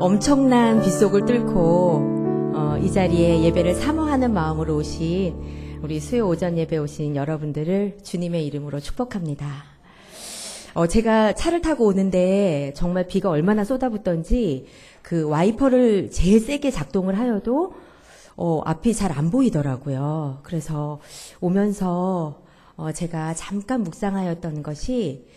엄청난 빗속을 뚫고 이 자리에 예배를 사모하는 마음으로 오신 우리 수요 오전 예배 오신 여러분들을 주님의 이름으로 축복합니다. 제가 차를 타고 오는데 정말 비가 얼마나 쏟아붓던지 그 와이퍼를 제일 세게 작동을 하여도 앞이 잘 안 보이더라고요. 그래서 오면서 제가 잠깐 묵상하였던 것이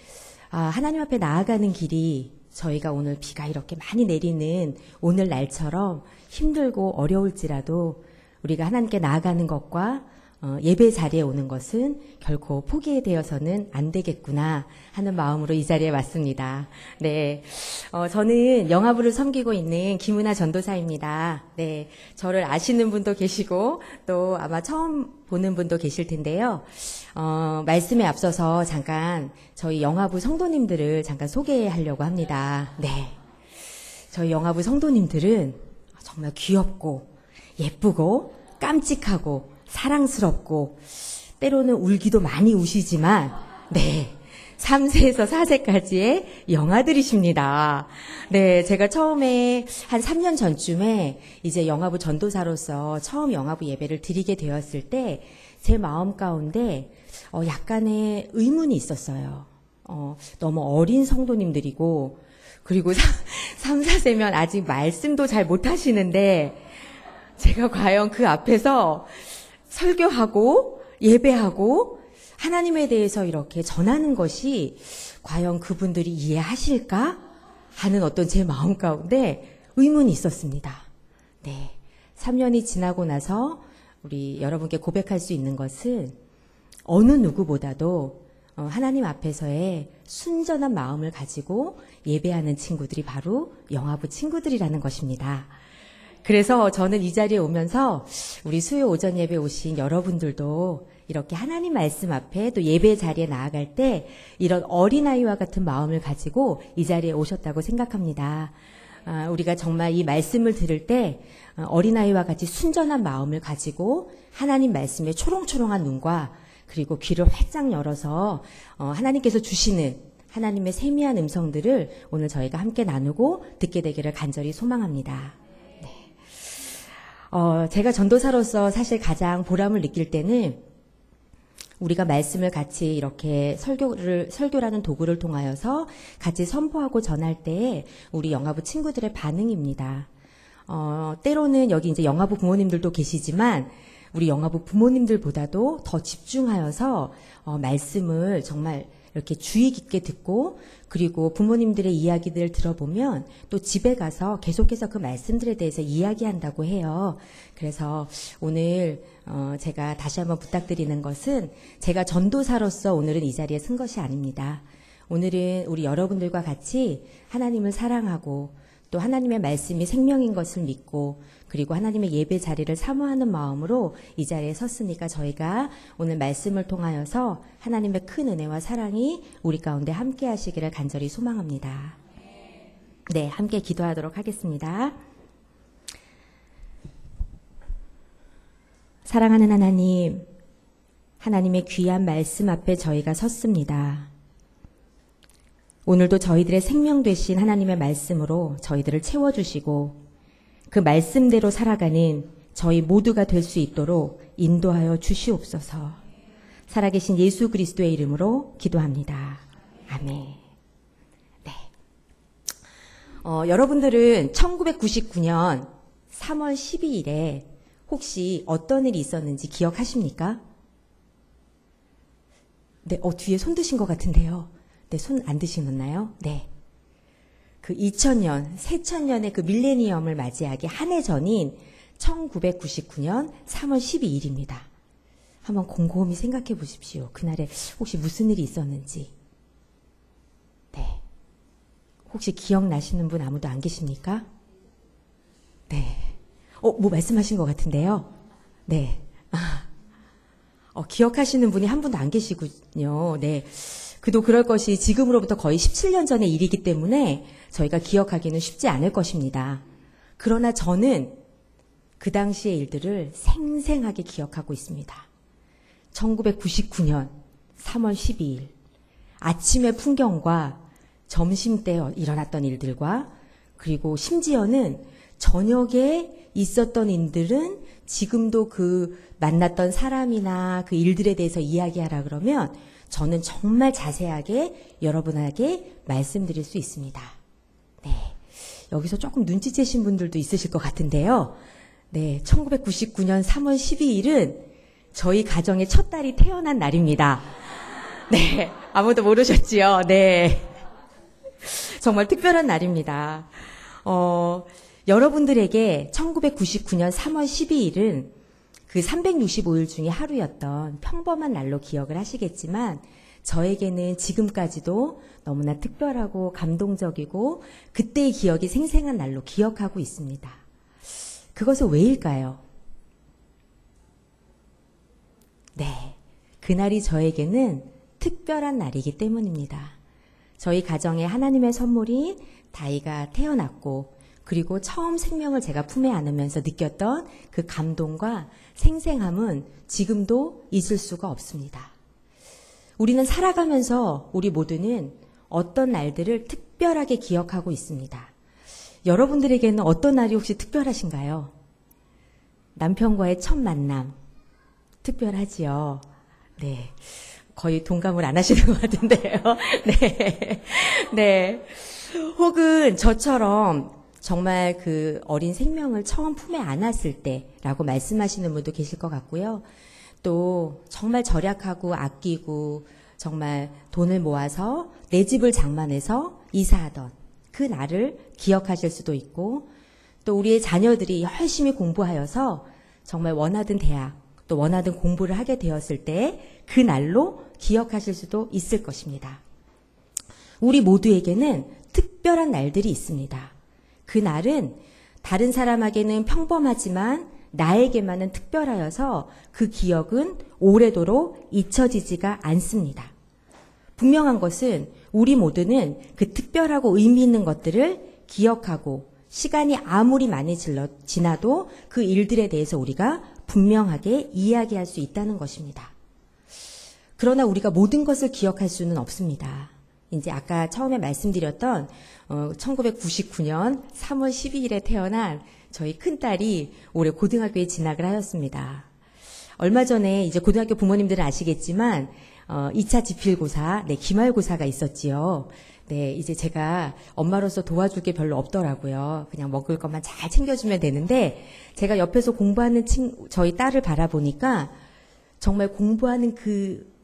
하나님 앞에 나아가는 길이 저희가 오늘 비가 이렇게 많이 내리는 오늘 날처럼 힘들고 어려울지라도 우리가 하나님께 나아가는 것과 예배 자리에 오는 것은 결코 포기되어서는 안 되겠구나 하는 마음으로 이 자리에 왔습니다. 네, 저는 영화부를 섬기고 있는 김은하 전도사입니다. 네, 저를 아시는 분도 계시고 또 아마 처음 보는 분도 계실 텐데요. 말씀에 앞서서 잠깐 저희 영화부 성도님들을 잠깐 소개하려고 합니다. 네, 저희 영화부 성도님들은 정말 귀엽고 예쁘고 깜찍하고 사랑스럽고 때로는 울기도 많이 우시지만 네, 3세에서 4세까지의 영아들이십니다. 네, 제가 처음에 한 3년 전쯤에 이제 영아부 전도사로서 처음 영아부 예배를 드리게 되었을 때 제 마음 가운데 약간의 의문이 있었어요. 너무 어린 성도님들이고 그리고 3, 4세면 아직 말씀도 잘 못하시는데 제가 과연 그 앞에서 설교하고 예배하고 하나님에 대해서 이렇게 전하는 것이 과연 그분들이 이해하실까 하는 어떤 제 마음 가운데 의문이 있었습니다. 네, 3년이 지나고 나서 우리 여러분께 고백할 수 있는 것은 어느 누구보다도 하나님 앞에서의 순전한 마음을 가지고 예배하는 친구들이 바로 영아부 친구들이라는 것입니다. 그래서 저는 이 자리에 오면서 우리 수요 오전 예배 오신 여러분들도 이렇게 하나님 말씀 앞에 또 예배 자리에 나아갈 때 이런 어린아이와 같은 마음을 가지고 이 자리에 오셨다고 생각합니다. 우리가 정말 이 말씀을 들을 때 어린아이와 같이 순전한 마음을 가지고 하나님 말씀에 초롱초롱한 눈과 그리고 귀를 활짝 열어서 하나님께서 주시는 하나님의 세미한 음성들을 오늘 저희가 함께 나누고 듣게 되기를 간절히 소망합니다. 제가 전도사로서 사실 가장 보람을 느낄 때는 우리가 말씀을 같이 이렇게 설교라는 도구를 통하여서 같이 선포하고 전할 때에 우리 영아부 친구들의 반응입니다. 때로는 여기 이제 영아부 부모님들도 계시지만 우리 영아부 부모님들보다도 더 집중하여서 말씀을 정말 이렇게 주의 깊게 듣고 그리고 부모님들의 이야기들을 들어보면 또 집에 가서 계속해서 그 말씀들에 대해서 이야기한다고 해요. 그래서 오늘 제가 다시 한번 부탁드리는 것은 제가 전도사로서 오늘은 이 자리에 쓴 것이 아닙니다. 오늘은 우리 여러분들과 같이 하나님을 사랑하고 또 하나님의 말씀이 생명인 것을 믿고 그리고 하나님의 예배 자리를 사모하는 마음으로 이 자리에 섰으니까 저희가 오늘 말씀을 통하여서 하나님의 큰 은혜와 사랑이 우리 가운데 함께 하시기를 간절히 소망합니다. 네, 함께 기도하도록 하겠습니다. 사랑하는 하나님, 하나님의 귀한 말씀 앞에 저희가 섰습니다. 오늘도 저희들의 생명 되신 하나님의 말씀으로 저희들을 채워주시고 그 말씀대로 살아가는 저희 모두가 될 수 있도록 인도하여 주시옵소서. 살아계신 예수 그리스도의 이름으로 기도합니다. 아멘. 네. 여러분들은 1999년 3월 12일에 혹시 어떤 일이 있었는지 기억하십니까? 네, 뒤에 손 드신 것 같은데요. 네, 손 안 드시셨나요? 네. 그 2000년, 새천년의 그 밀레니엄을 맞이하기 한 해 전인 1999년 3월 12일입니다. 한번 곰곰이 생각해 보십시오. 그날에 혹시 무슨 일이 있었는지. 네. 혹시 기억나시는 분 아무도 안 계십니까? 네. 뭐 말씀하신 것 같은데요? 네. 기억하시는 분이 한 분도 안 계시군요. 네. 그도 그럴 것이 지금으로부터 거의 17년 전의 일이기 때문에 저희가 기억하기는 쉽지 않을 것입니다. 그러나 저는 그 당시의 일들을 생생하게 기억하고 있습니다. 1999년 3월 12일 아침의 풍경과 점심때 일어났던 일들과 그리고 심지어는 저녁에 있었던 일들은 지금도 그 만났던 사람이나 그 일들에 대해서 이야기하라 그러면 저는 정말 자세하게 여러분에게 말씀드릴 수 있습니다. 네. 여기서 조금 눈치채신 분들도 있으실 것 같은데요. 네. 1999년 3월 12일은 저희 가정의 첫 딸이 태어난 날입니다. 네. 아무도 모르셨지요? 네. 정말 특별한 날입니다. 여러분들에게 1999년 3월 12일은 그 365일 중에 하루였던 평범한 날로 기억을 하시겠지만 저에게는 지금까지도 너무나 특별하고 감동적이고 그때의 기억이 생생한 날로 기억하고 있습니다. 그것은 왜일까요? 네, 그날이 저에게는 특별한 날이기 때문입니다. 저희 가정에 하나님의 선물인 다이가 태어났고 그리고 처음 생명을 제가 품에 안으면서 느꼈던 그 감동과 생생함은 지금도 잊을 수가 없습니다. 우리는 살아가면서 우리 모두는 어떤 날들을 특별하게 기억하고 있습니다. 여러분들에게는 어떤 날이 혹시 특별하신가요? 남편과의 첫 만남, 특별하지요. 네. 거의 동감을 안 하시는 것 같은데요. 네. 네. 혹은 저처럼 정말 그 어린 생명을 처음 품에 안았을 때라고 말씀하시는 분도 계실 것 같고요. 또 정말 절약하고 아끼고 정말 돈을 모아서 내 집을 장만해서 이사하던 그 날을 기억하실 수도 있고 또 우리의 자녀들이 열심히 공부하여서 정말 원하던 대학 또 원하던 공부를 하게 되었을 때 그 날로 기억하실 수도 있을 것입니다. 우리 모두에게는 특별한 날들이 있습니다. 그 날은 다른 사람에게는 평범하지만 나에게만은 특별하여서 그 기억은 오래도록 잊혀지지가 않습니다. 분명한 것은 우리 모두는 그 특별하고 의미 있는 것들을 기억하고 시간이 아무리 많이 지나도 그 일들에 대해서 우리가 분명하게 이야기할 수 있다는 것입니다. 그러나 우리가 모든 것을 기억할 수는 없습니다. 이제 아까 처음에 말씀드렸던 1999년 3월 12일에 태어난 저희 큰딸이 올해 고등학교에 진학을 하였습니다. 얼마 전에 이제 고등학교 부모님들은 아시겠지만 2차 지필고사, 네, 기말고사가 있었지요. 네, 이제 제가 엄마로서 도와줄 게 별로 없더라고요. 그냥 먹을 것만 잘 챙겨주면 되는데 제가 옆에서 공부하는 저희 딸을 바라보니까 정말 공부하는 그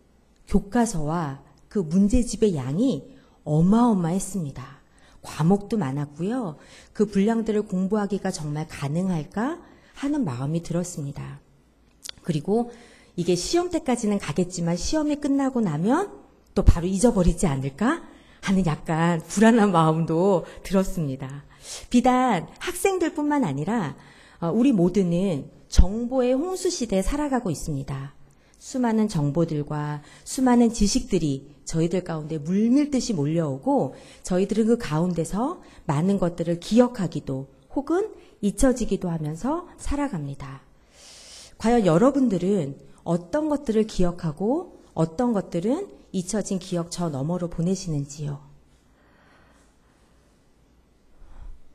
교과서와 그 문제집의 양이 어마어마했습니다. 과목도 많았고요. 그 분량들을 공부하기가 정말 가능할까 하는 마음이 들었습니다. 그리고 이게 시험 때까지는 가겠지만 시험이 끝나고 나면 또 바로 잊어버리지 않을까 하는 약간 불안한 마음도 들었습니다. 비단 학생들뿐만 아니라 우리 모두는 정보의 홍수 시대에 살아가고 있습니다. 수많은 정보들과 수많은 지식들이 저희들 가운데 물밀듯이 몰려오고 저희들은 그 가운데서 많은 것들을 기억하기도 혹은 잊혀지기도 하면서 살아갑니다. 과연 여러분들은 어떤 것들을 기억하고 어떤 것들은 잊혀진 기억 저 너머로 보내시는지요?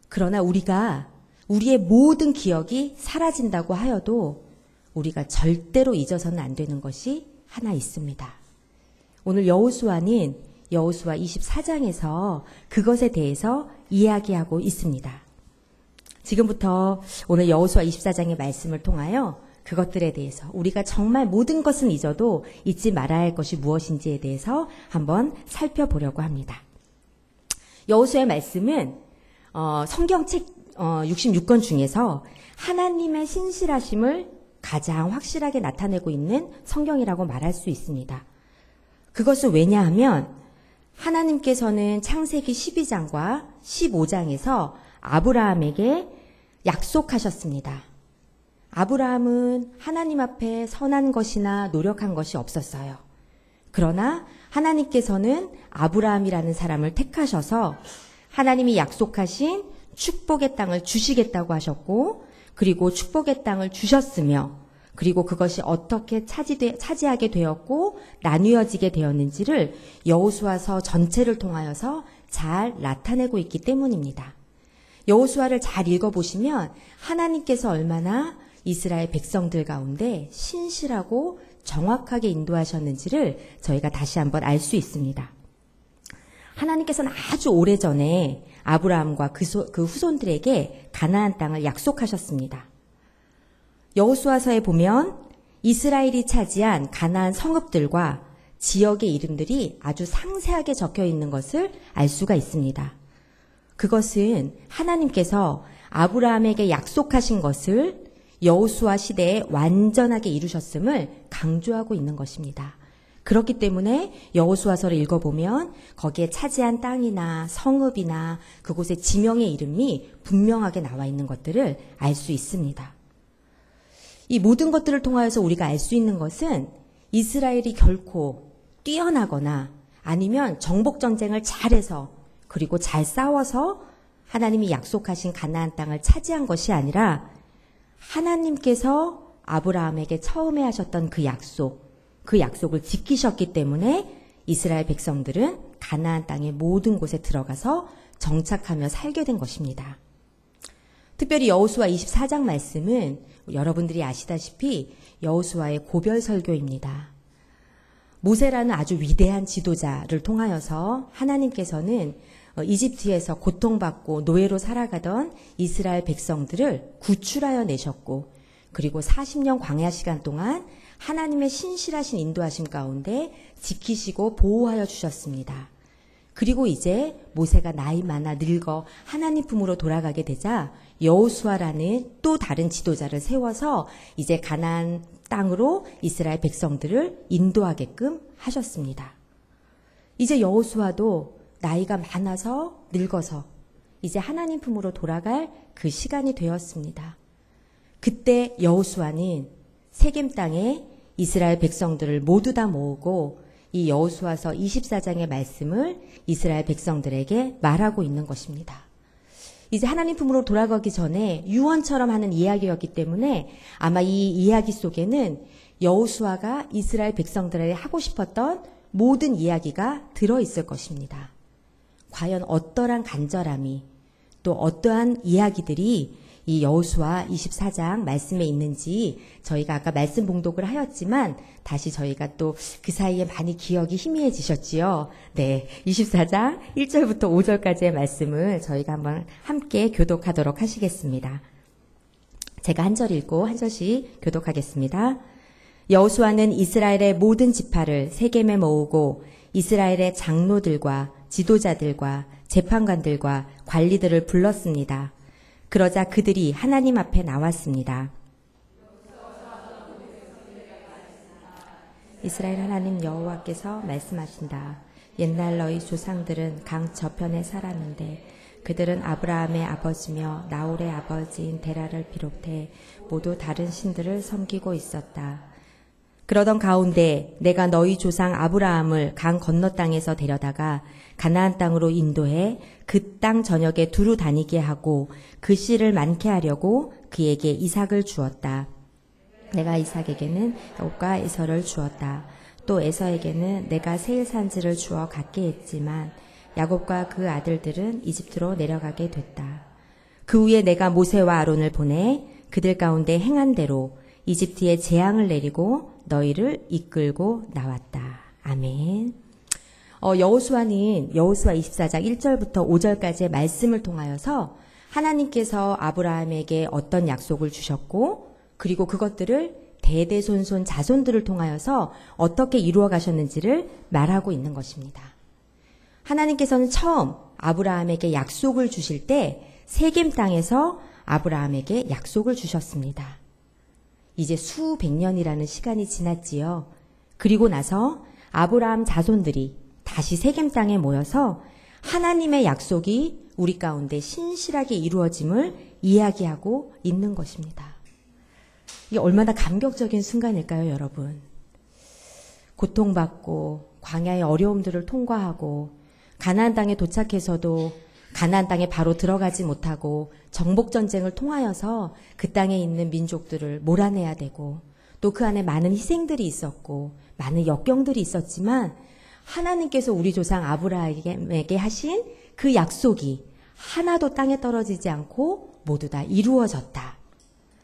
그러나 우리가 우리의 모든 기억이 사라진다고 하여도 우리가 절대로 잊어서는 안 되는 것이 하나 있습니다. 오늘 여호수아는 여호수아 24장에서 그것에 대해서 이야기하고 있습니다. 지금부터 오늘 여호수아 24장의 말씀을 통하여 그것들에 대해서 우리가 정말 모든 것은 잊어도 잊지 말아야 할 것이 무엇인지에 대해서 한번 살펴보려고 합니다. 여호수아의 말씀은 성경책 66권 중에서 하나님의 신실하심을 가장 확실하게 나타내고 있는 성경이라고 말할 수 있습니다. 그것은 왜냐하면 하나님께서는 창세기 12장과 15장에서 아브라함에게 약속하셨습니다. 아브라함은 하나님 앞에 선한 것이나 노력한 것이 없었어요. 그러나 하나님께서는 아브라함이라는 사람을 택하셔서 하나님이 약속하신 축복의 땅을 주시겠다고 하셨고 그리고 축복의 땅을 주셨으며 그리고 그것이 어떻게 차지하게 되었고 나뉘어지게 되었는지를 여호수아서 전체를 통하여서 잘 나타내고 있기 때문입니다. 여호수아를 잘 읽어보시면 하나님께서 얼마나 이스라엘 백성들 가운데 신실하고 정확하게 인도하셨는지를 저희가 다시 한번 알 수 있습니다. 하나님께서는 아주 오래전에 아브라함과 그 후손들에게 가나안 땅을 약속하셨습니다. 여호수아서에 보면 이스라엘이 차지한 가나안 성읍들과 지역의 이름들이 아주 상세하게 적혀 있는 것을 알 수가 있습니다. 그것은 하나님께서 아브라함에게 약속하신 것을 여호수아 시대에 완전하게 이루셨음을 강조하고 있는 것입니다. 그렇기 때문에 여호수아서를 읽어보면 거기에 차지한 땅이나 성읍이나 그곳의 지명의 이름이 분명하게 나와 있는 것들을 알 수 있습니다. 이 모든 것들을 통하여서 우리가 알 수 있는 것은 이스라엘이 결코 뛰어나거나 아니면 정복전쟁을 잘해서 그리고 잘 싸워서 하나님이 약속하신 가나안 땅을 차지한 것이 아니라 하나님께서 아브라함에게 처음에 하셨던 그 약속을 지키셨기 때문에 이스라엘 백성들은 가나안 땅의 모든 곳에 들어가서 정착하며 살게 된 것입니다. 특별히 여호수아 24장 말씀은 여러분들이 아시다시피 여호수아의 고별 설교입니다. 모세라는 아주 위대한 지도자를 통하여서 하나님께서는 이집트에서 고통받고 노예로 살아가던 이스라엘 백성들을 구출하여 내셨고 그리고 40년 광야 시간 동안 하나님의 신실하신 인도하심 가운데 지키시고 보호하여 주셨습니다. 그리고 이제 모세가 나이 많아 늙어 하나님 품으로 돌아가게 되자 여호수아라는 또 다른 지도자를 세워서 이제 가나안 땅으로 이스라엘 백성들을 인도하게끔 하셨습니다. 이제 여호수아도 나이가 많아서 늙어서 이제 하나님 품으로 돌아갈 그 시간이 되었습니다. 그때 여호수아는 세겜 땅에 이스라엘 백성들을 모두 다 모으고 이 여호수아서 24장의 말씀을 이스라엘 백성들에게 말하고 있는 것입니다. 이제 하나님 품으로 돌아가기 전에 유언처럼 하는 이야기였기 때문에 아마 이 이야기 속에는 여호수아가 이스라엘 백성들에게 하고 싶었던 모든 이야기가 들어있을 것입니다. 과연 어떠한 간절함이 또 어떠한 이야기들이 이 여호수아 24장 말씀에 있는지 저희가 아까 말씀 봉독을 하였지만 다시 저희가 또 그 사이에 많이 기억이 희미해지셨지요. 네, 24장 1절부터 5절까지의 말씀을 저희가 한번 함께 교독하도록 하시겠습니다. 제가 한 절 읽고 한 절씩 교독하겠습니다. 여호수아는 이스라엘의 모든 지파를 세겜에 모으고 이스라엘의 장로들과 지도자들과 재판관들과 관리들을 불렀습니다. 그러자 그들이 하나님 앞에 나왔습니다. 이스라엘 하나님 여호와께서 말씀하신다. 옛날 너희 조상들은 강 저편에 살았는데 그들은 아브라함의 아버지며 나홀의 아버지인 데라를 비롯해 모두 다른 신들을 섬기고 있었다. 그러던 가운데 내가 너희 조상 아브라함을 강 건너 땅에서 데려다가 가나안 땅으로 인도해 그 땅 전역에 두루 다니게 하고 그 씨를 많게 하려고 그에게 이삭을 주었다. 내가 이삭에게는 야곱과 에서를 주었다. 또 에서에게는 내가 세일 산지를 주어 갖게 했지만 야곱과 그 아들들은 이집트로 내려가게 됐다. 그 후에 내가 모세와 아론을 보내 그들 가운데 행한 대로 이집트에 재앙을 내리고 너희를 이끌고 나왔다. 아멘. 여호수아는 여호수아 24장 1절부터 5절까지의 말씀을 통하여서 하나님께서 아브라함에게 어떤 약속을 주셨고 그리고 그것들을 대대손손 자손들을 통하여서 어떻게 이루어 가셨는지를 말하고 있는 것입니다. 하나님께서는 처음 아브라함에게 약속을 주실 때 세겜 땅에서 아브라함에게 약속을 주셨습니다. 이제 수백 년이라는 시간이 지났지요. 그리고 나서 아브라함 자손들이 다시 세겜 땅에 모여서 하나님의 약속이 우리 가운데 신실하게 이루어짐을 이야기하고 있는 것입니다. 이게 얼마나 감격적인 순간일까요, 여러분? 고통받고 광야의 어려움들을 통과하고 가나안 땅에 도착해서도 가나안 땅에 바로 들어가지 못하고 정복전쟁을 통하여서 그 땅에 있는 민족들을 몰아내야 되고 또 그 안에 많은 희생들이 있었고 많은 역경들이 있었지만 하나님께서 우리 조상 아브라함에게 하신 그 약속이 하나도 땅에 떨어지지 않고 모두 다 이루어졌다.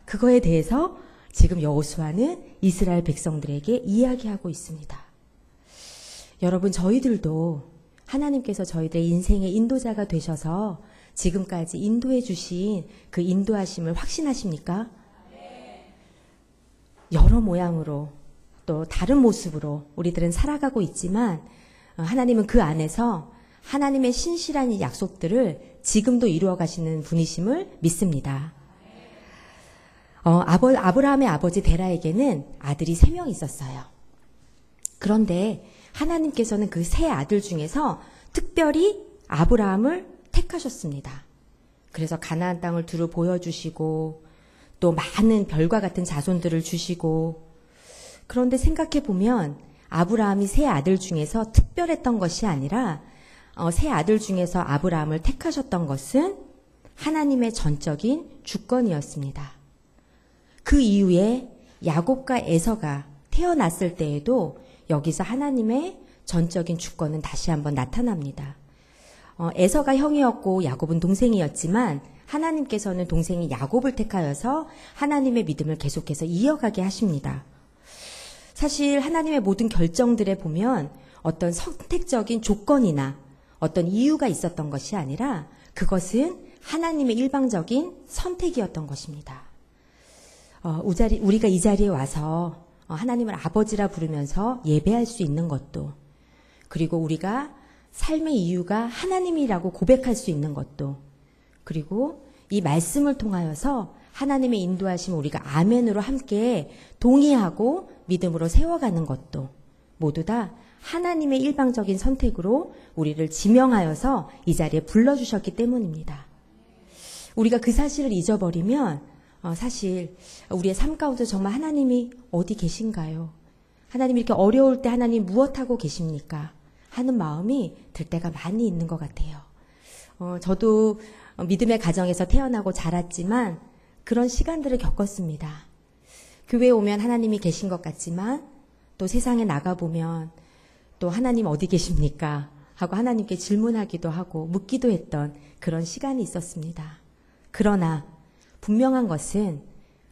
그거에 대해서 지금 여호수아는 이스라엘 백성들에게 이야기하고 있습니다. 여러분, 저희들도 하나님께서 저희들의 인생의 인도자가 되셔서 지금까지 인도해 주신 그 인도하심을 확신하십니까? 여러 모양으로 또 다른 모습으로 우리들은 살아가고 있지만 하나님은 그 안에서 하나님의 신실한 이 약속들을 지금도 이루어 가시는 분이심을 믿습니다. 아브라함의 아버지 데라에게는 아들이 3명 있었어요. 그런데 하나님께서는 그 3 아들 중에서 특별히 아브라함을 택하셨습니다. 그래서 가나안 땅을 두루 보여주시고 또 많은 별과 같은 자손들을 주시고, 그런데 생각해 보면 아브라함이 3 아들 중에서 특별했던 것이 아니라 3 아들 중에서 아브라함을 택하셨던 것은 하나님의 전적인 주권이었습니다. 그 이후에 야곱과 에서가 태어났을 때에도 여기서 하나님의 전적인 주권은 다시 한번 나타납니다. 에서가 형이었고 야곱은 동생이었지만 하나님께서는 동생이 야곱을 택하여서 하나님의 믿음을 계속해서 이어가게 하십니다. 사실 하나님의 모든 결정들에 보면 어떤 선택적인 조건이나 어떤 이유가 있었던 것이 아니라 그것은 하나님의 일방적인 선택이었던 것입니다. 우리가 이 자리에 와서 하나님을 아버지라 부르면서 예배할 수 있는 것도, 그리고 우리가 삶의 이유가 하나님이라고 고백할 수 있는 것도, 그리고 이 말씀을 통하여서 하나님의 인도하심을 우리가 아멘으로 함께 동의하고 믿음으로 세워가는 것도 모두 다 하나님의 일방적인 선택으로 우리를 지명하여서 이 자리에 불러주셨기 때문입니다. 우리가 그 사실을 잊어버리면 사실 우리의 삶 가운데 정말 하나님이 어디 계신가요? 하나님 이렇게 어려울 때 하나님 무엇하고 계십니까? 하는 마음이 들 때가 많이 있는 것 같아요. 저도 믿음의 가정에서 태어나고 자랐지만 그런 시간들을 겪었습니다. 교회에 오면 하나님이 계신 것 같지만 또 세상에 나가보면 또 하나님 어디 계십니까? 하고 하나님께 질문하기도 하고 묻기도 했던 그런 시간이 있었습니다. 그러나 분명한 것은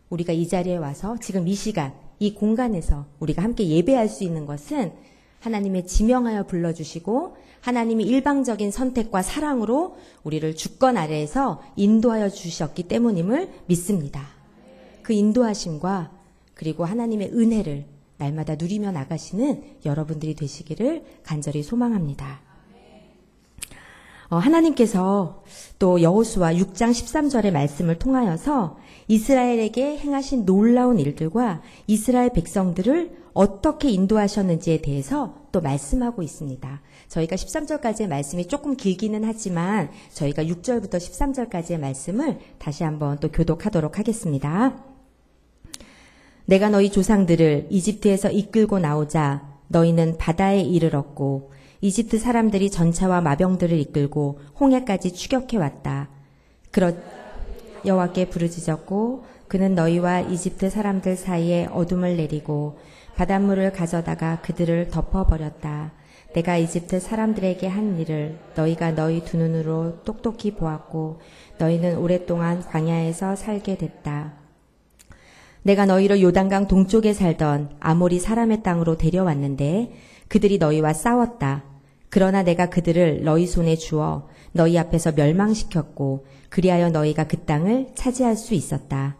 우리가 이 자리에 와서 지금 이 시간, 이 공간에서 우리가 함께 예배할 수 있는 것은 하나님의 지명하여 불러주시고 하나님이 일방적인 선택과 사랑으로 우리를 주권 아래에서 인도하여 주셨기 때문임을 믿습니다. 그 인도하심과 그리고 하나님의 은혜를 날마다 누리며 나가시는 여러분들이 되시기를 간절히 소망합니다. 하나님께서 또 여호수아 6장 13절의 말씀을 통하여서 이스라엘에게 행하신 놀라운 일들과 이스라엘 백성들을 어떻게 인도하셨는지에 대해서 또 말씀하고 있습니다. 저희가 13절까지의 말씀이 조금 길기는 하지만 저희가 6절부터 13절까지의 말씀을 다시 한번 또 교독하도록 하겠습니다. 내가 너희 조상들을 이집트에서 이끌고 나오자 너희는 바다에 이르렀고 이집트 사람들이 전차와 마병들을 이끌고 홍해까지 추격해 왔다. 여호와께 부르짖었고 그는 너희와 이집트 사람들 사이에 어둠을 내리고 바닷물을 가져다가 그들을 덮어버렸다. 내가 이집트 사람들에게 한 일을 너희가 너희 두 눈으로 똑똑히 보았고 너희는 오랫동안 광야에서 살게 됐다. 내가 너희를 요단강 동쪽에 살던 아모리 사람의 땅으로 데려왔는데 그들이 너희와 싸웠다. 그러나 내가 그들을 너희 손에 주어 너희 앞에서 멸망시켰고 그리하여 너희가 그 땅을 차지할 수 있었다.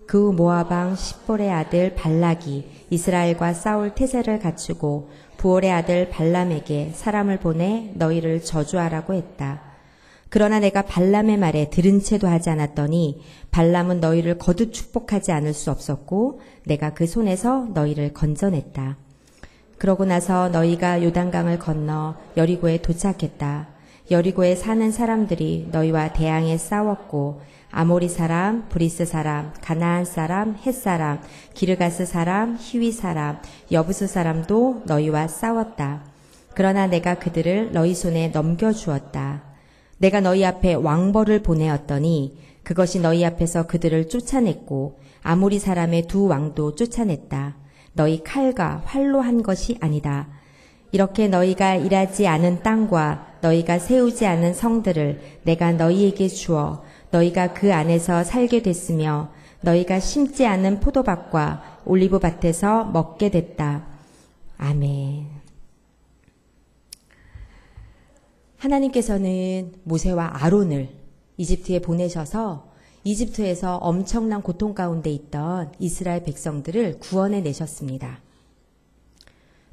그 모압 왕 십볼의 아들 발락이 이스라엘과 싸울 태세를 갖추고 부올의 아들 발람에게 사람을 보내 너희를 저주하라고 했다. 그러나 내가 발람의 말에 들은 채도 하지 않았더니 발람은 너희를 거듭 축복하지 않을 수 없었고 내가 그 손에서 너희를 건져냈다. 그러고 나서 너희가 요단강을 건너 여리고에 도착했다. 여리고에 사는 사람들이 너희와 대항해 싸웠고 아모리 사람, 브리스 사람, 가나안 사람, 헷 사람, 기르가스 사람, 히위 사람, 여부스 사람도 너희와 싸웠다. 그러나 내가 그들을 너희 손에 넘겨주었다. 내가 너희 앞에 왕벌을 보내었더니 그것이 너희 앞에서 그들을 쫓아냈고 아모리 사람의 두 왕도 쫓아냈다. 너희 칼과 활로 한 것이 아니다. 이렇게 너희가 일하지 않은 땅과 너희가 세우지 않은 성들을 내가 너희에게 주어 너희가 그 안에서 살게 됐으며 너희가 심지 않은 포도밭과 올리브밭에서 먹게 됐다. 아멘. 하나님께서는 모세와 아론을 이집트에 보내셔서 이집트에서 엄청난 고통 가운데 있던 이스라엘 백성들을 구원해 내셨습니다.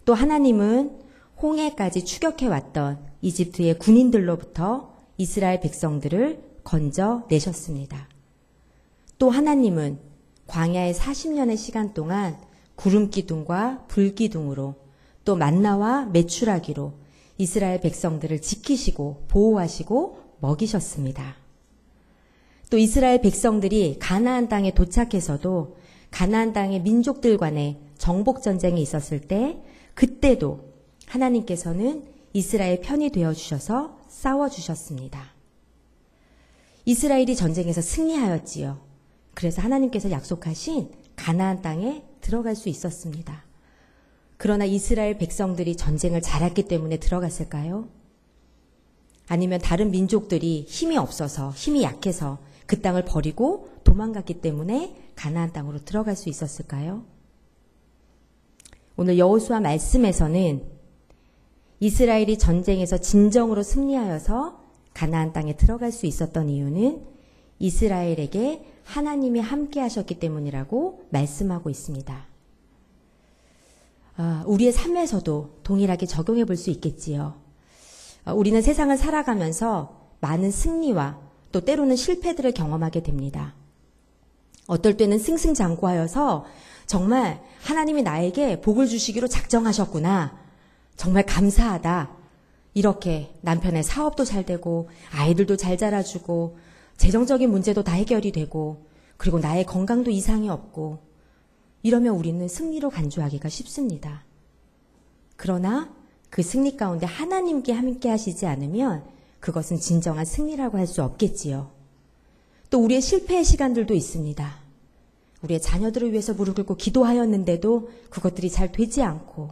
또 하나님은 홍해까지 추격해 왔던 이집트의 군인들로부터 이스라엘 백성들을 건져 내셨습니다. 또 하나님은 광야의 40년의 시간 동안 구름 기둥과 불 기둥으로 또 만나와 메추라기로 이스라엘 백성들을 지키시고 보호하시고 먹이셨습니다. 또 이스라엘 백성들이 가나안 땅에 도착해서도 가나안 땅의 민족들 간의 정복 전쟁이 있었을 때 그때도 하나님께서는 이스라엘 편이 되어 주셔서 싸워 주셨습니다. 이스라엘이 전쟁에서 승리하였지요. 그래서 하나님께서 약속하신 가나안 땅에 들어갈 수 있었습니다. 그러나 이스라엘 백성들이 전쟁을 잘했기 때문에 들어갔을까요? 아니면 다른 민족들이 힘이 없어서 힘이 약해서 그 땅을 버리고 도망갔기 때문에 가나안 땅으로 들어갈 수 있었을까요? 오늘 여호수아 말씀에서는 이스라엘이 전쟁에서 진정으로 승리하여서 가나안 땅에 들어갈 수 있었던 이유는 이스라엘에게 하나님이 함께 하셨기 때문이라고 말씀하고 있습니다. 우리의 삶에서도 동일하게 적용해 볼 수 있겠지요. 우리는 세상을 살아가면서 많은 승리와 또 때로는 실패들을 경험하게 됩니다. 어떨 때는 승승장구하여서 정말 하나님이 나에게 복을 주시기로 작정하셨구나. 정말 감사하다. 이렇게 남편의 사업도 잘 되고 아이들도 잘 자라주고 재정적인 문제도 다 해결이 되고 그리고 나의 건강도 이상이 없고 이러면 우리는 승리로 간주하기가 쉽습니다. 그러나 그 승리 가운데 하나님께 함께 하시지 않으면 그것은 진정한 승리라고 할 수 없겠지요. 또 우리의 실패의 시간들도 있습니다. 우리의 자녀들을 위해서 무릎 꿇고 기도하였는데도 그것들이 잘 되지 않고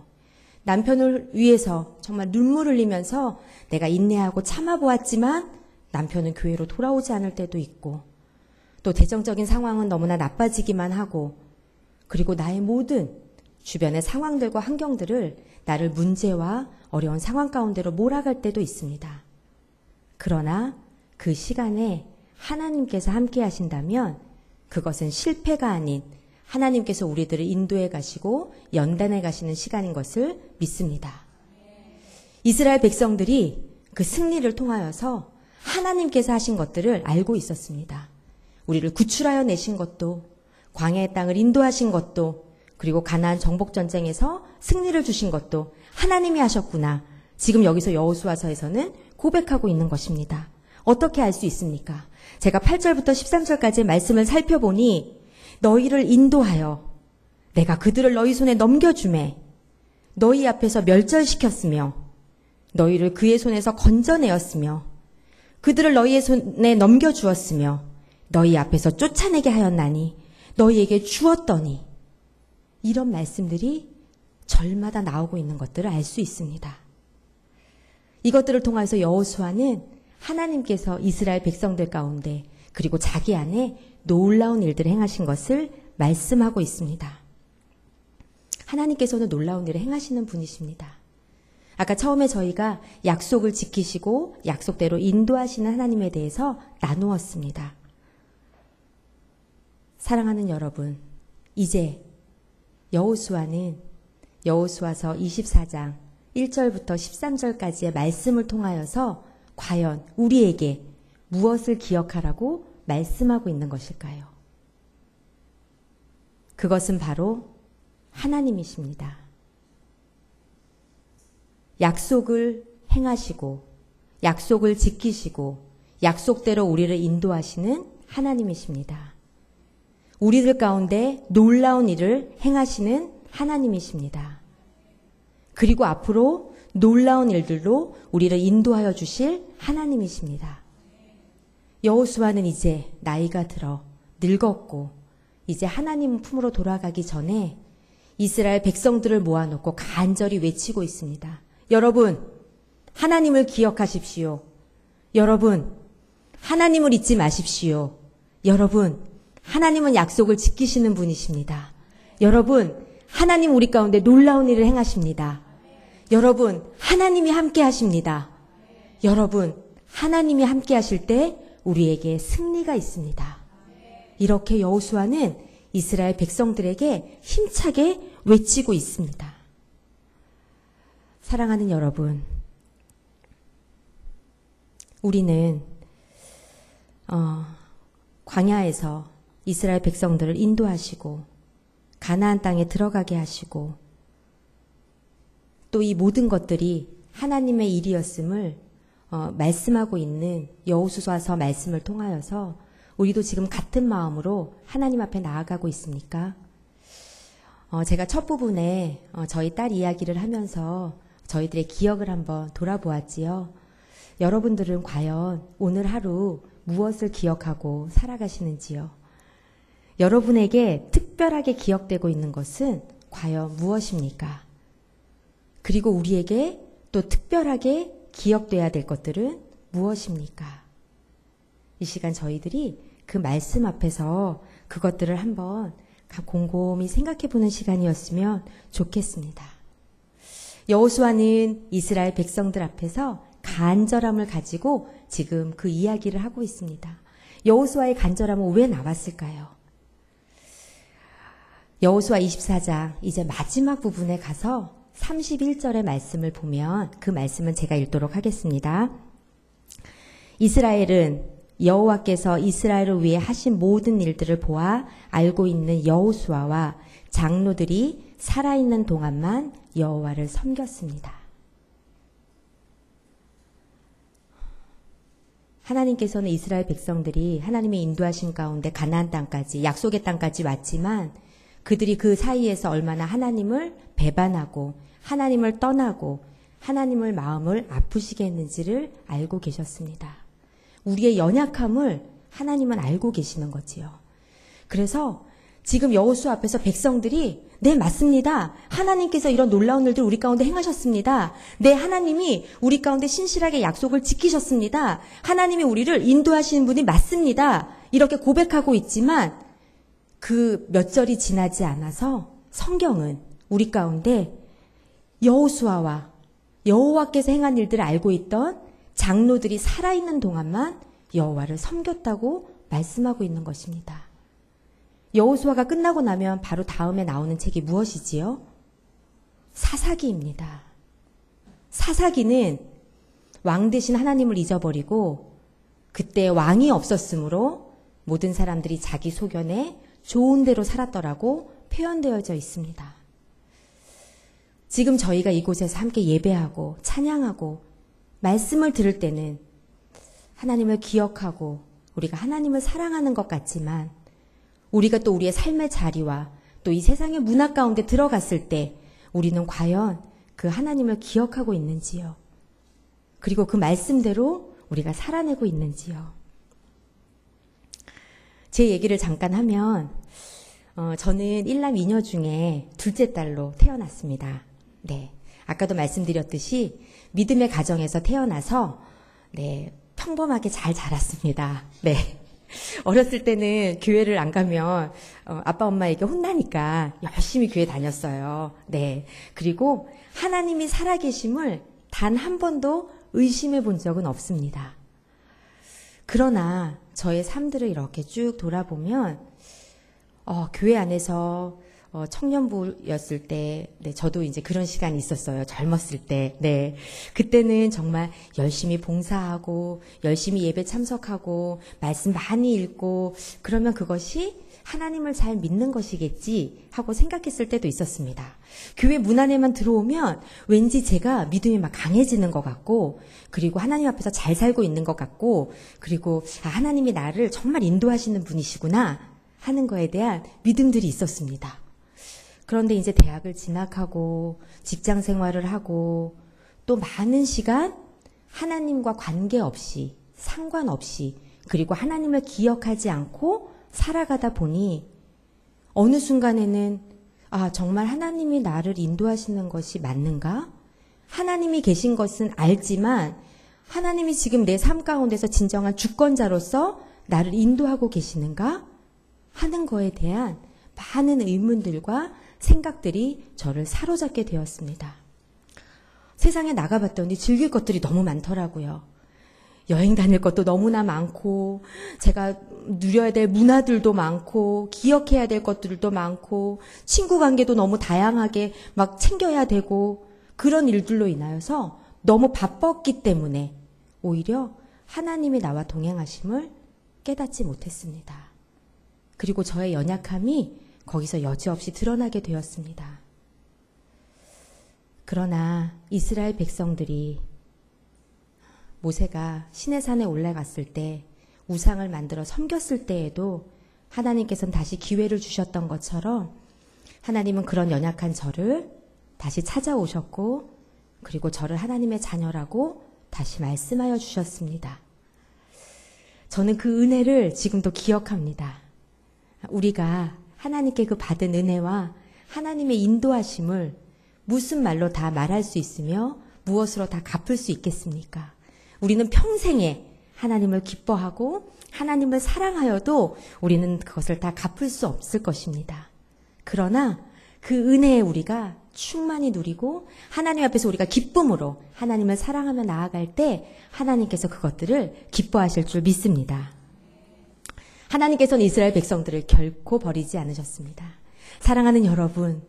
남편을 위해서 정말 눈물 흘리면서 내가 인내하고 참아보았지만 남편은 교회로 돌아오지 않을 때도 있고 또 재정적인 상황은 너무나 나빠지기만 하고 그리고 나의 모든 주변의 상황들과 환경들을 나를 문제와 어려운 상황 가운데로 몰아갈 때도 있습니다. 그러나 그 시간에 하나님께서 함께 하신다면 그것은 실패가 아닌 하나님께서 우리들을 인도해 가시고 연단해 가시는 시간인 것을 믿습니다. 이스라엘 백성들이 그 승리를 통하여서 하나님께서 하신 것들을 알고 있었습니다. 우리를 구출하여 내신 것도 광야의 땅을 인도하신 것도 그리고 가나안 정복 전쟁에서 승리를 주신 것도 하나님이 하셨구나. 지금 여기서 여호수아서에서는 고백하고 있는 것입니다. 어떻게 알 수 있습니까? 제가 8절부터 13절까지의 말씀을 살펴보니 너희를 인도하여 내가 그들을 너희 손에 넘겨주매 너희 앞에서 멸절시켰으며 너희를 그의 손에서 건져내었으며 그들을 너희의 손에 넘겨주었으며 너희 앞에서 쫓아내게 하였나니 너희에게 주었더니 이런 말씀들이 절마다 나오고 있는 것들을 알 수 있습니다. 이것들을 통해서 여호수아는 하나님께서 이스라엘 백성들 가운데 그리고 자기 안에 놀라운 일들을 행하신 것을 말씀하고 있습니다. 하나님께서는 놀라운 일을 행하시는 분이십니다. 아까 처음에 저희가 약속을 지키시고 약속대로 인도하시는 하나님에 대해서 나누었습니다. 사랑하는 여러분, 이제 여호수아는 여호수아서 24장 1절부터 13절까지의 말씀을 통하여서 과연 우리에게 무엇을 기억하라고 말씀하고 있는 것일까요? 그것은 바로 하나님이십니다. 약속을 행하시고 약속을 지키시고 약속대로 우리를 인도하시는 하나님이십니다. 우리들 가운데 놀라운 일을 행하시는 하나님이십니다. 그리고 앞으로 놀라운 일들로 우리를 인도하여 주실 하나님이십니다. 여호수아는 이제 나이가 들어 늙었고 이제 하나님 품으로 돌아가기 전에 이스라엘 백성들을 모아놓고 간절히 외치고 있습니다. 여러분, 하나님을 기억하십시오. 여러분, 하나님을 잊지 마십시오. 여러분, 하나님은 약속을 지키시는 분이십니다. 여러분, 하나님 우리 가운데 놀라운 일을 행하십니다. 여러분, 하나님이 함께 하십니다. 여러분, 하나님이 함께 하실 때 우리에게 승리가 있습니다. 이렇게 여호수아는 이스라엘 백성들에게 힘차게 외치고 있습니다. 사랑하는 여러분, 우리는 광야에서 이스라엘 백성들을 인도하시고 가나안 땅에 들어가게 하시고 또 이 모든 것들이 하나님의 일이었음을 말씀하고 있는 여호수아서 말씀을 통하여서 우리도 지금 같은 마음으로 하나님 앞에 나아가고 있습니까? 제가 첫 부분에 저희 딸 이야기를 하면서 저희들의 기억을 한번 돌아보았지요. 여러분들은 과연 오늘 하루 무엇을 기억하고 살아가시는지요? 여러분에게 특별하게 기억되고 있는 것은 과연 무엇입니까? 그리고 우리에게 또 특별하게 기억돼야 될 것들은 무엇입니까? 이 시간 저희들이 그 말씀 앞에서 그것들을 한번 곰곰이 생각해보는 시간이었으면 좋겠습니다. 여호수아는 이스라엘 백성들 앞에서 간절함을 가지고 지금 그 이야기를 하고 있습니다. 여호수아의 간절함은 왜 나왔을까요? 여호수아 24장 이제 마지막 부분에 가서 31절의 말씀을 보면 그 말씀은 제가 읽도록 하겠습니다. 이스라엘은 여호와께서 이스라엘을 위해 하신 모든 일들을 보아 알고 있는 여호수아와 장로들이 살아있는 동안만 여호와를 섬겼습니다. 하나님께서는 이스라엘 백성들이 하나님의 인도하신 가운데 가나안 땅까지 약속의 땅까지 왔지만 그들이 그 사이에서 얼마나 하나님을 배반하고 하나님을 떠나고 하나님을 마음을 아프시게 했는지를 알고 계셨습니다. 우리의 연약함을 하나님은 알고 계시는 거지요. 그래서 지금 여호수아 앞에서 백성들이 네 맞습니다. 하나님께서 이런 놀라운 일들 우리 가운데 행하셨습니다. 네 하나님이 우리 가운데 신실하게 약속을 지키셨습니다. 하나님이 우리를 인도하시는 분이 맞습니다. 이렇게 고백하고 있지만 그 몇 절이 지나지 않아서 성경은 우리 가운데 여호수아와 여호와께서 행한 일들을 알고 있던 장로들이 살아있는 동안만 여호와를 섬겼다고 말씀하고 있는 것입니다. 여호수아가 끝나고 나면 바로 다음에 나오는 책이 무엇이지요? 사사기입니다. 사사기는 왕 대신 하나님을 잊어버리고 그때 왕이 없었으므로 모든 사람들이 자기 소견에 좋은 대로 살았더라고 표현되어져 있습니다. 지금 저희가 이곳에서 함께 예배하고 찬양하고 말씀을 들을 때는 하나님을 기억하고 우리가 하나님을 사랑하는 것 같지만 우리가 또 우리의 삶의 자리와 또 이 세상의 문화 가운데 들어갔을 때 우리는 과연 그 하나님을 기억하고 있는지요? 그리고 그 말씀대로 우리가 살아내고 있는지요? 제 얘기를 잠깐 하면 저는 1남 2녀 중에 둘째 딸로 태어났습니다. 네, 아까도 말씀드렸듯이 믿음의 가정에서 태어나서 네, 평범하게 잘 자랐습니다. 네. 어렸을 때는 교회를 안 가면 아빠 엄마에게 혼나니까 열심히 교회 다녔어요. 네. 그리고 하나님이 살아계심을 단 한 번도 의심해 본 적은 없습니다. 그러나 저의 삶들을 이렇게 쭉 돌아보면 교회 안에서 청년부였을 때, 네, 저도 이제 그런 시간이 있었어요. 젊었을 때. 네. 그때는 정말 열심히 봉사하고, 열심히 예배 참석하고, 말씀 많이 읽고, 그러면 그것이 하나님을 잘 믿는 것이겠지 하고 생각했을 때도 있었습니다. 교회 문 안에만 들어오면 왠지 제가 믿음이 막 강해지는 것 같고, 그리고 하나님 앞에서 잘 살고 있는 것 같고, 그리고 하나님이 나를 정말 인도하시는 분이시구나 하는 거에 대한 믿음들이 있었습니다. 그런데 이제 대학을 진학하고 직장 생활을 하고 또 많은 시간 하나님과 관계없이 상관없이 그리고 하나님을 기억하지 않고 살아가다 보니 어느 순간에는 정말 하나님이 나를 인도하시는 것이 맞는가? 하나님이 계신 것은 알지만 하나님이 지금 내 삶 가운데서 진정한 주권자로서 나를 인도하고 계시는가 하는 거에 대한 많은 의문들과 생각들이 저를 사로잡게 되었습니다. 세상에 나가봤더니 즐길 것들이 너무 많더라고요. 여행 다닐 것도 너무나 많고, 제가 누려야 될 문화들도 많고, 기억해야 될 것들도 많고, 친구 관계도 너무 다양하게 막 챙겨야 되고, 그런 일들로 인하여서 너무 바빴기 때문에 오히려 하나님이 나와 동행하심을 깨닫지 못했습니다. 그리고 저의 연약함이 거기서 여지없이 드러나게 되었습니다. 그러나 이스라엘 백성들이 모세가 시내산에 올라갔을 때 우상을 만들어 섬겼을 때에도 하나님께서는 다시 기회를 주셨던 것처럼 하나님은 그런 연약한 저를 다시 찾아오셨고 그리고 저를 하나님의 자녀라고 다시 말씀하여 주셨습니다. 저는 그 은혜를 지금도 기억합니다. 우리가 하나님께 그 받은 은혜와 하나님의 인도하심을 무슨 말로 다 말할 수 있으며 무엇으로 다 갚을 수 있겠습니까? 우리는 평생에 하나님을 기뻐하고 하나님을 사랑하여도 우리는 그것을 다 갚을 수 없을 것입니다. 그러나 그 은혜에 우리가 충만히 누리고 하나님 앞에서 우리가 기쁨으로 하나님을 사랑하며 나아갈 때 하나님께서 그것들을 기뻐하실 줄 믿습니다. 하나님께서는 이스라엘 백성들을 결코 버리지 않으셨습니다. 사랑하는 여러분,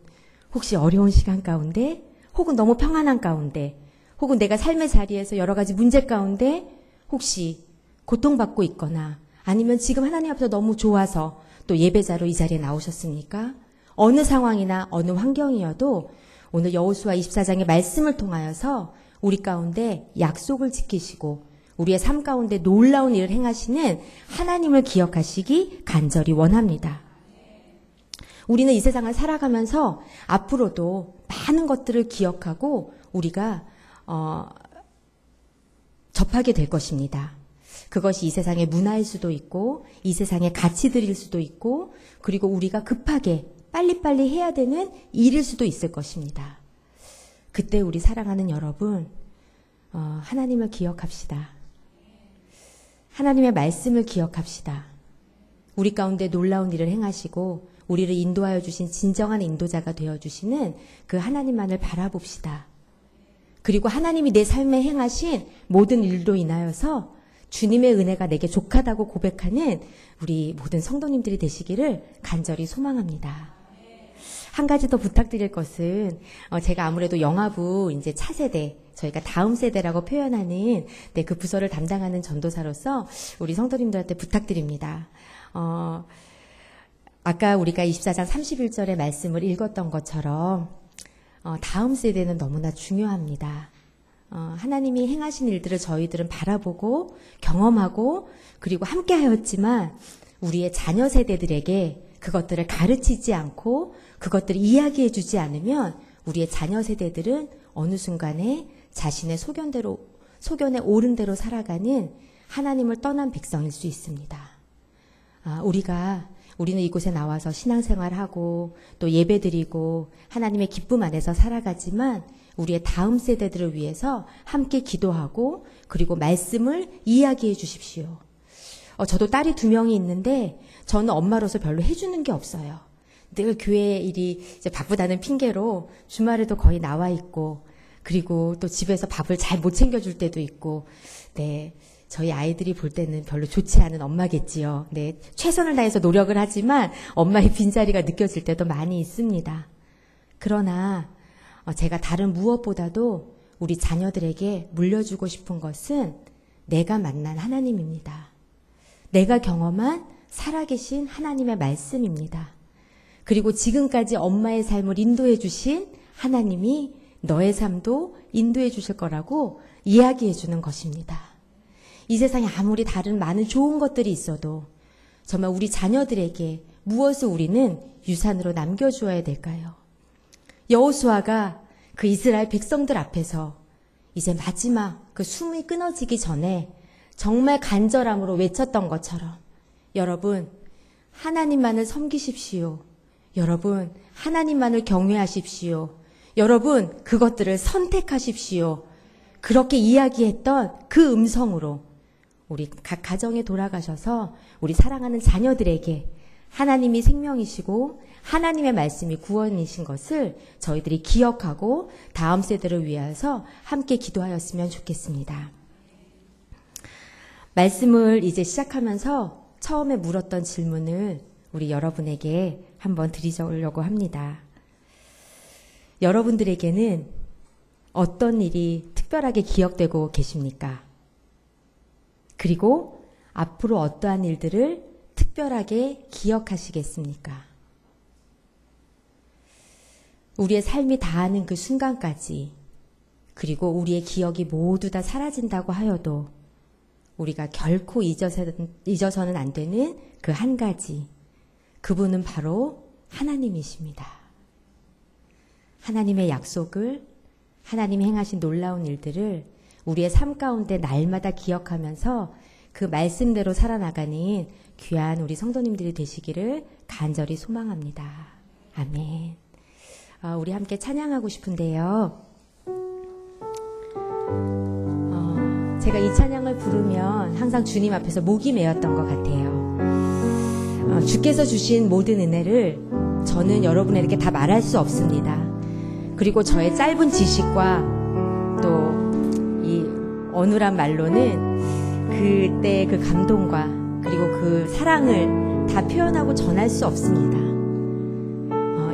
혹시 어려운 시간 가운데 혹은 너무 평안한 가운데 혹은 내가 삶의 자리에서 여러 가지 문제 가운데 혹시 고통받고 있거나 아니면 지금 하나님 앞에서 너무 좋아서 또 예배자로 이 자리에 나오셨습니까? 어느 상황이나 어느 환경이어도 오늘 여호수아 24장의 말씀을 통하여서 우리 가운데 약속을 지키시고 우리의 삶 가운데 놀라운 일을 행하시는 하나님을 기억하시기 간절히 원합니다. 우리는 이 세상을 살아가면서 앞으로도 많은 것들을 기억하고 우리가 접하게 될 것입니다. 그것이 이 세상의 문화일 수도 있고 이 세상의 가치들일 수도 있고 그리고 우리가 급하게 빨리빨리 해야 되는 일일 수도 있을 것입니다. 그때 우리 사랑하는 여러분, 하나님을 기억합시다. 하나님의 말씀을 기억합시다. 우리 가운데 놀라운 일을 행하시고 우리를 인도하여 주신 진정한 인도자가 되어주시는 그 하나님만을 바라봅시다. 그리고 하나님이 내 삶에 행하신 모든 일로 인하여서 주님의 은혜가 내게 족하다고 고백하는 우리 모든 성도님들이 되시기를 간절히 소망합니다. 한 가지 더 부탁드릴 것은 제가 아무래도 영화부 이제 차세대 저희가 다음 세대라고 표현하는 그 부서를 담당하는 전도사로서 우리 성도님들한테 부탁드립니다. 아까 우리가 24장 31절의 말씀을 읽었던 것처럼 다음 세대는 너무나 중요합니다. 하나님이 행하신 일들을 저희들은 바라보고 경험하고 그리고 함께하였지만 우리의 자녀 세대들에게 그것들을 가르치지 않고 그것들을 이야기해 주지 않으면 우리의 자녀 세대들은 어느 순간에 자신의 소견에 옳은 대로 살아가는 하나님을 떠난 백성일 수 있습니다. 우리는 이곳에 나와서 신앙생활하고 또 예배드리고 하나님의 기쁨 안에서 살아가지만 우리의 다음 세대들을 위해서 함께 기도하고 그리고 말씀을 이야기해 주십시오. 저도 딸이 2명이 있는데 저는 엄마로서 별로 해주는 게 없어요. 늘 교회 일이 이제 바쁘다는 핑계로 주말에도 거의 나와 있고 그리고 또 집에서 밥을 잘 못 챙겨줄 때도 있고 네. 저희 아이들이 볼 때는 별로 좋지 않은 엄마겠지요. 네, 최선을 다해서 노력을 하지만 엄마의 빈자리가 느껴질 때도 많이 있습니다. 그러나 제가 다른 무엇보다도 우리 자녀들에게 물려주고 싶은 것은 내가 만난 하나님입니다. 내가 경험한 살아계신 하나님의 말씀입니다. 그리고 지금까지 엄마의 삶을 인도해 주신 하나님이 너의 삶도 인도해 주실 거라고 이야기해 주는 것입니다. 이 세상에 아무리 다른 많은 좋은 것들이 있어도 정말 우리 자녀들에게 무엇을 우리는 유산으로 남겨주어야 될까요? 여호수아가 그 이스라엘 백성들 앞에서 이제 마지막 그 숨이 끊어지기 전에 정말 간절함으로 외쳤던 것처럼 여러분 하나님만을 섬기십시오. 여러분 하나님만을 경외하십시오. 여러분, 그것들을 선택하십시오. 그렇게 이야기했던 그 음성으로 우리 각 가정에 돌아가셔서 우리 사랑하는 자녀들에게 하나님이 생명이시고 하나님의 말씀이 구원이신 것을 저희들이 기억하고 다음 세대를 위해서 함께 기도하였으면 좋겠습니다. 말씀을 이제 시작하면서 처음에 물었던 질문을 우리 여러분에게 한번 드리려고 합니다. 여러분들에게는 어떤 일이 특별하게 기억되고 계십니까? 그리고 앞으로 어떠한 일들을 특별하게 기억하시겠습니까? 우리의 삶이 다하는 그 순간까지, 그리고 우리의 기억이 모두 다 사라진다고 하여도 우리가 결코 잊어서는 안 되는 그 한 가지, 그분은 바로 하나님이십니다. 하나님의 약속을, 하나님이 행하신 놀라운 일들을 우리의 삶 가운데 날마다 기억하면서 그 말씀대로 살아나가는 귀한 우리 성도님들이 되시기를 간절히 소망합니다. 아멘. 우리 함께 찬양하고 싶은데요. 제가 이 찬양을 부르면 항상 주님 앞에서 목이 메었던 것 같아요. 주께서 주신 모든 은혜를 저는 여러분에게 다 말할 수 없습니다. 그리고 저의 짧은 지식과 또 이 어눌한 말로는 그때 그 감동과 그리고 그 사랑을 다 표현하고 전할 수 없습니다.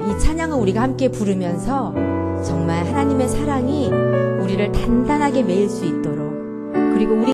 이 찬양을 우리가 함께 부르면서 정말 하나님의 사랑이 우리를 단단하게 매일 수 있도록, 그리고 우리